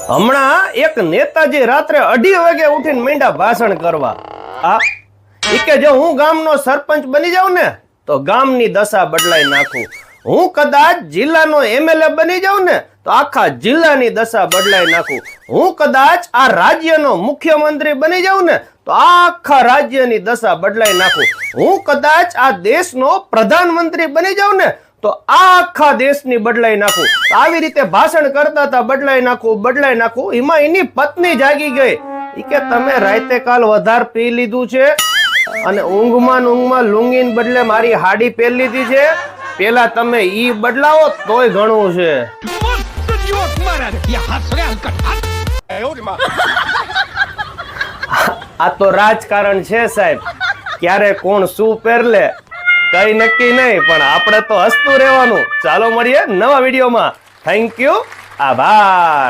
હમણાં એક નેતાજી રાત્રે 2:30 વાગે ઉઠીને માંડ્યા ભાષણ કરવા. કે જો હું ગામનો સરપંચ બની જાઉં ને તો ગામની દશા બદલાઈ નાખું. હું કદાચ જિલ્લાનો એમએલએ બની જાઉં ને તો આખા જિલ્લાની દશા બદલાઈ નાખું. હું કદાચ આ રાજ્યનો મુખ્યમંત્રી બની જાઉં ને તો આખા રાજ્યની દશા બદલાઈ નાખું. હું કદાચ આ દેશનો પ્રધાનમંત્રી બની જાઉં ને તો આખા દેશની બદલાઈ નાખું. આવી રીતે ભાષણ કરતા હતા, બદલાઈ નાખું. એમાં એની પત્ની જાગી ગઈ. કે તમે રાતે કાલ વધારે પી લીધું છે અને ઊંઘમાં લુંગીને બદલે મારી હાડી પહેરી લીધી છે. પેલા તમે ઈ બદલાવો તોય ઘણું છે. આ તો રાજકારણ છે સાહેબ. ક્યારે કોણ શું પહેરલે કઈ નક્કી નહીં, પણ આપણે તો હસતું રહેવાનું. ચાલો મળીએ નવા વિડીયોમાં. થેન્ક યુ, આભાર.